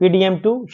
PDM-2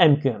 MQM,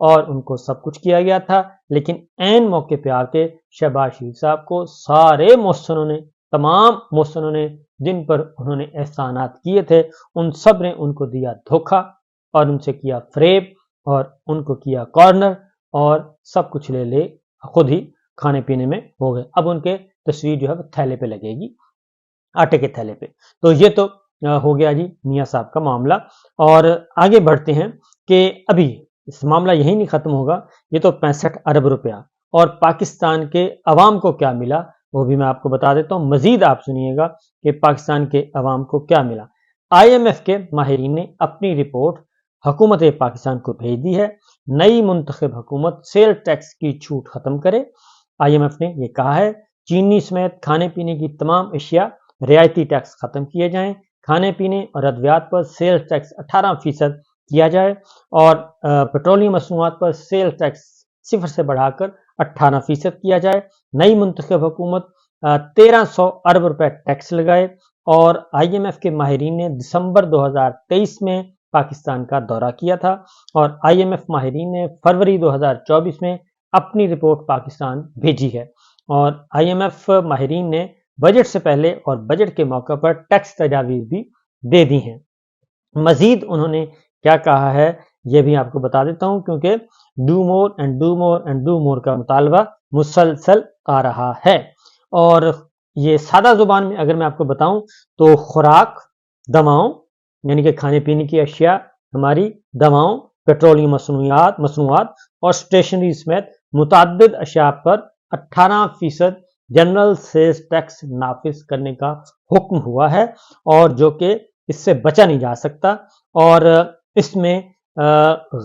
اور ان کو سب کچھ کیا گیا تھا، لیکن عین موقع پہ آ کے شہباز شریف صاحب کو سارے محسنوں نے، تمام محسنوں نے جن پر انہوں نے احسانات کیے تھے، ان سب نے ان کو دیا دھوکہ اور ان سے کیا فریب اور ان کو کیا کارنر اور سب کچھ لے لے خود ہی کھانے پینے میں ہو گئے۔ اب ان کے تصویر جو ہے وہ تھیلے پہ لگے گی، آٹے کے تھیلے پہ۔ تو یہ تو ہو گیا جی میاں صاحب کا معاملہ، اور آگے بڑھتے ہیں کہ ابھی اس معاملہ یہی نہیں ختم ہوگا، یہ تو 65 ارب روپیہ اور پاکستان کے عوام کو کیا ملا وہ بھی میں آپ کو بتا دیتا ہوں۔ مزید آپ سنیے گا کہ پاکستان کے عوام کو کیا ملا۔ IMF کے ماہرین نے اپنی رپورٹ حکومت پاکستان کو بھیج دی ہے۔ نئی منتخب حکومت سیل ٹیکس کی چھوٹ ختم کرے۔ IMF نے یہ کہا ہے چینی سمیت کھانے پینے کی تمام اشیاء رعایتی ٹیکس ختم کیے جائیں، کھانے پینے اور ادویات پر سیل ٹیکس 18% کیا جائے اور پیٹرولیم مصنوعات پر سیل ٹیکس 0 سے بڑھا کر 18% کیا جائے۔ نئی منتخب حکومت 1300 ارب روپے ٹیکس لگائے، اور IMF کے ماہرین نے دسمبر 2023 میں پاکستان کا دورہ کیا تھا، اور IMF ماہرین نے فروری 2024 میں اپنی رپورٹ پاکستان بھیجی ہے، اور IMF ماہرین نے بجٹ سے پہلے اور بجٹ کے موقع پر ٹیکس تجاویز بھی دے دی ہیں۔ مزید انہوں نے کیا کہا ہے یہ بھی آپ کو بتا دیتا ہوں، کیونکہ do more and do more and do more کا مطالبہ مسلسل آ رہا ہے، اور یہ سادہ زبان میں اگر میں آپ کو بتاؤں تو خوراک، دواؤں یعنی کہ کھانے پینے کی اشیاء، ہماری دواؤں، پیٹرولیم مصنوعات اور اسٹیشنری سمیت متعدد اشیاء پر 18% جنرل سیز ٹیکس نافذ کرنے کا حکم ہوا ہے، اور جو کہ اس سے بچا نہیں جا سکتا، اور اس میں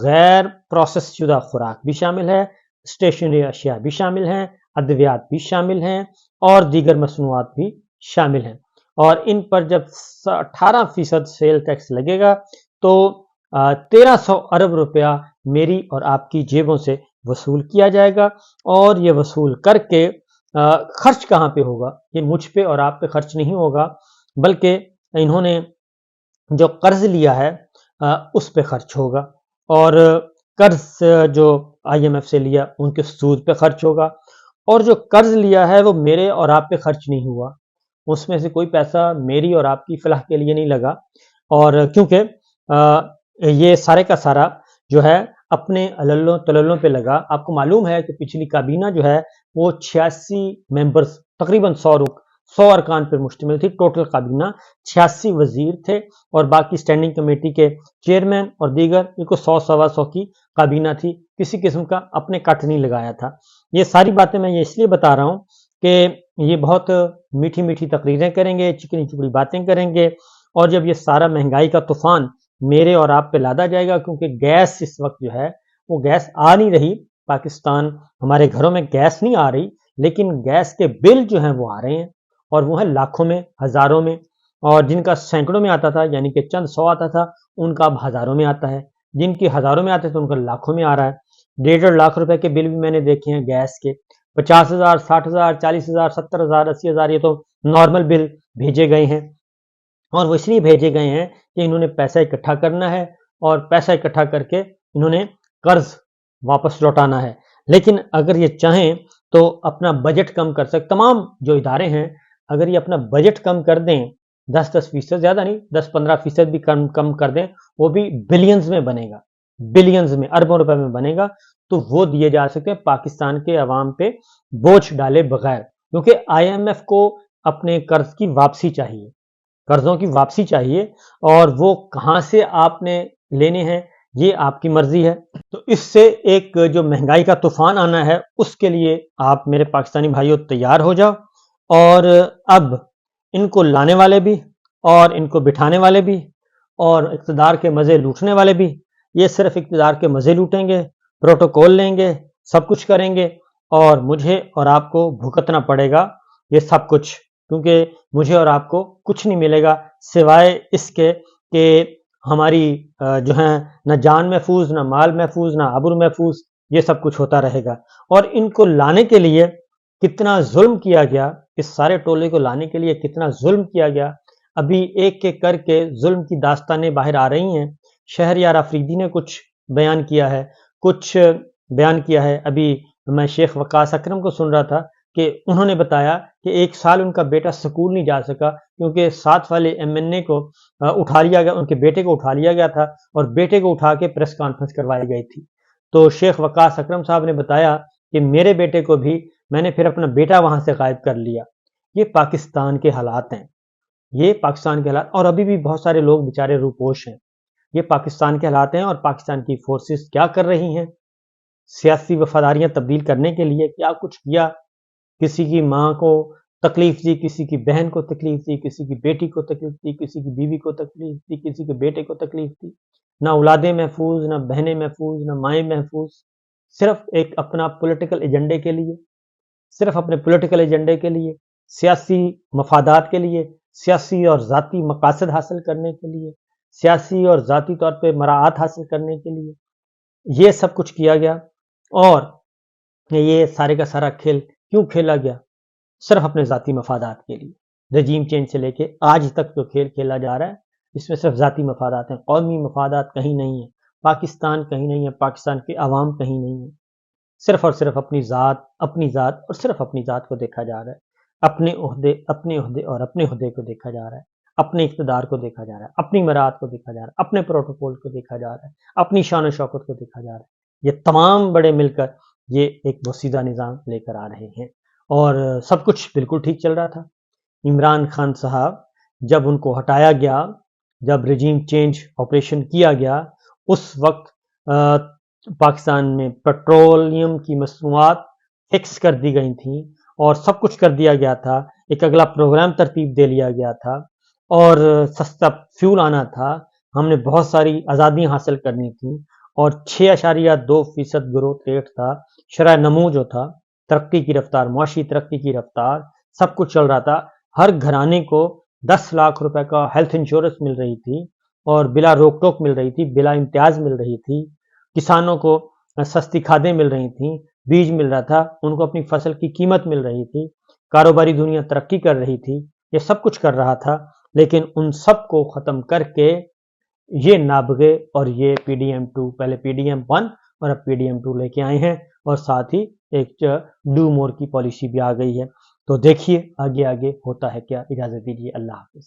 غیر پروسیس شدہ خوراک بھی شامل ہے، اسٹیشنری اشیاء بھی شامل ہیں، ادویات بھی شامل ہیں اور دیگر مصنوعات بھی شامل ہیں، اور ان پر جب 18% سیل ٹیکس لگے گا تو 1300 ارب روپیہ میری اور آپ کی جیبوں سے وصول کیا جائے گا، اور یہ وصول کر کے خرچ کہاں پہ ہوگا؟ یہ مجھ پہ اور آپ پہ خرچ نہیں ہوگا، بلکہ انہوں نے جو قرض لیا ہے اس پہ خرچ ہوگا، اور قرض جو IMF سے لیا ان کے سود پہ خرچ ہوگا، اور جو قرض لیا ہے وہ میرے اور آپ پہ خرچ نہیں ہوا، اس میں سے کوئی پیسہ میری اور آپ کی فلاح کے لیے نہیں لگا، اور کیونکہ یہ سارے کا سارا جو ہے اپنے عللوں تللوں پہ لگا۔ آپ کو معلوم ہے کہ پچھلی کابینہ جو ہے وہ 86 ممبرز تقریباً 100 ارکان پر مشتمل تھی، ٹوٹل کابینہ 86 وزیر تھے، اور باقی اسٹینڈنگ کمیٹی کے چیئرمین اور دیگر، یہ کو 100-125 کی کابینہ تھی، کسی قسم کا اپنے کٹ نہیں لگایا تھا۔ یہ ساری باتیں میں یہ اس لیے بتا رہا ہوں کہ یہ بہت میٹھی میٹھی تقریریں کریں گے، چکنی چپڑی باتیں کریں گے، اور جب یہ سارا مہنگائی کا طوفان میرے اور آپ پہ لادا جائے گا، کیونکہ گیس اس وقت جو ہے وہ گیس آ نہیں رہی پاکستان، ہمارے گھروں میں گیس نہیں آ رہی، لیکن گیس کے بل جو ہیں وہ آ رہے ہیں، اور وہ ہیں لاکھوں میں، ہزاروں میں، اور جن کا سینکڑوں میں آتا تھا یعنی کہ چند 100 آتا تھا، ان کا اب ہزاروں میں آتا ہے، جن کی ہزاروں میں آتے تھے ان کا لاکھوں میں آ رہا ہے۔ 1.5 لاکھ روپے کے بل بھی میں نے دیکھے ہیں گیس کے، 50,000 60,000 40,000 70,000 80,000، یہ تو نارمل بل بھیجے گئے ہیں، اور وہ اس لیے بھیجے گئے ہیں کہ انہوں نے پیسہ اکٹھا کرنا ہے، اور پیسہ اکٹھا کر کے انہوں نے قرض واپس لوٹانا ہے۔ لیکن اگر یہ چاہیں تو اپنا بجٹ کم کر سکتے، تمام جو ادارے ہیں اگر یہ اپنا بجٹ کم کر دیں، 10% زیادہ نہیں، 10-15% بھی کم کر دیں، وہ بھی بلینز میں بنے گا، بلینز میں، اربوں روپے میں بنے گا، تو وہ دیے جا سکتے ہیں پاکستان کے عوام پہ بوجھ ڈالے بغیر، کیونکہ IMF کو اپنے قرض کی واپسی چاہیے، قرضوں کی واپسی چاہیے، اور وہ کہاں سے آپ نے لینے ہیں یہ آپ کی مرضی ہے۔ تو اس سے ایک جو مہنگائی کا طوفان آنا ہے اس کے لیے آپ میرے پاکستانی بھائیوں تیار ہو جاؤ، اور اب ان کو لانے والے بھی اور ان کو بٹھانے والے بھی اور اقتدار کے مزے لوٹنے والے بھی، یہ صرف اقتدار کے مزے لوٹیں گے، پروٹوکول لیں گے، سب کچھ کریں گے، اور مجھے اور آپ کو بھگتنا پڑے گا یہ سب کچھ، کیونکہ مجھے اور آپ کو کچھ نہیں ملے گا سوائے اس کے کہ ہماری جو ہیں نہ جان محفوظ، نہ مال محفوظ، نہ آبرو محفوظ، یہ سب کچھ ہوتا رہے گا۔ اور ان کو لانے کے لیے کتنا ظلم کیا گیا، اس سارے ٹولے کو لانے کے لیے کتنا ظلم کیا گیا، ابھی ایک ایک کر کے ظلم کی داستانیں باہر آ رہی ہیں۔ شہریار آفریدی نے کچھ بیان کیا ہے، کچھ بیان کیا ہے. ابھی میں شیخ وقاص اکرم کو سن رہا تھا کہ انہوں نے بتایا کہ 1 سال ان کا بیٹا سکول نہیں جا سکا کیونکہ ساتھ والے MNA کو اٹھا لیا گیا، ان کے بیٹے کو اٹھا لیا گیا تھا اور بیٹے کو اٹھا کے پریس کانفرنس کروائی گئی تھی. تو شیخ وقاص اکرم صاحب نے بتایا کہ میرے بیٹے کو بھی میں نے پھر اپنا بیٹا وہاں سے غائب کر لیا. یہ پاکستان کے حالات ہیں، یہ پاکستان کے حالات، اور ابھی بھی بہت سارے لوگ بیچارے روپوش ہیں. یہ پاکستان کے حالات ہیں اور پاکستان کی فورسز کیا کر رہی ہیں. سیاسی وفاداریاں تبدیل کرنے کے لیے کیا کچھ کیا. کسی کی ماں کو تکلیف دی، کسی کی بہن کو تکلیف دی، کسی کی بیٹی کو تکلیف دی، کسی کی بیوی کو تکلیف دی، کسی کے بیٹے کو تکلیف دی. نہ اولادیں محفوظ، نہ بہنیں محفوظ، نہ مائیں محفوظ. صرف ایک اپنا پولیٹیکل ایجنڈے کے لیے، صرف اپنے پولیٹیکل ایجنڈے کے لیے، سیاسی مفادات کے لیے، سیاسی اور ذاتی مقاصد حاصل کرنے کے لیے، سیاسی اور ذاتی طور پہ مراعات حاصل کرنے کے لیے یہ سب کچھ کیا گیا. اور یہ سارے کا سارا کھیل کیوں کھیلا گیا؟ صرف اپنے ذاتی مفادات کے لیے. رجیم چینج سے لے کے آج تک جو کھیل کھیلا جا رہا ہے اس میں صرف ذاتی مفادات ہیں، قومی مفادات کہیں نہیں ہیں. پاکستان کہیں نہیں ہے، پاکستان کے عوام کہیں نہیں ہے. صرف اور صرف اپنی ذات اور صرف اپنی ذات کو دیکھا جا رہا ہے. اپنے عہدے اور اپنے عہدے کو دیکھا جا رہا ہے، اپنے اقتدار کو دیکھا جا رہا ہے، اپنی مراعات کو دیکھا جا رہا ہے، اپنے پروٹوکول کو دیکھا جا رہا ہے، اپنی شان و شوکت کو دیکھا جا رہا ہے. یہ تمام بڑے مل کر یہ ایک بوسیدہ نظام لے کر آ رہے ہیں اور سب کچھ بالکل ٹھیک چل رہا تھا. عمران خان صاحب جب ان کو ہٹایا گیا، جب رجیم چینج آپریشن کیا گیا، اس وقت پاکستان میں پیٹرولیم کی مصنوعات فکس کر دی گئی تھیں اور سب کچھ کر دیا گیا تھا. ایک اگلا پروگرام ترتیب دے لیا گیا تھا اور سستا فیول آنا تھا. ہم نے بہت ساری آزادیاں حاصل کرنی تھیں اور 6.2% گروتھ ریٹ تھا. شرح نمو جو تھا، ترقی کی رفتار، معاشی ترقی کی رفتار، سب کچھ چل رہا تھا. ہر گھرانے کو 10 لاکھ روپے کا ہیلتھ انشورنس مل رہی تھی اور بلا روک ٹوک مل رہی تھی، بلا امتیاز مل رہی تھی. کسانوں کو سستی کھادیں مل رہی تھیں، بیج مل رہا تھا، ان کو اپنی فصل کی قیمت مل رہی تھی. کاروباری دنیا ترقی کر رہی تھی. یہ سب کچھ کر رہا تھا، لیکن ان سب کو ختم کر کے یہ نابغے اور یہ PDM2، پہلے PDM1 اور اب PDM2 لے کے آئے ہیں اور ساتھ ہی ایک ڈو مور کی پالیسی بھی آ گئی ہے. تو دیکھیے آگے ہوتا ہے کیا. اجازت دیجیے، اللہ حافظ.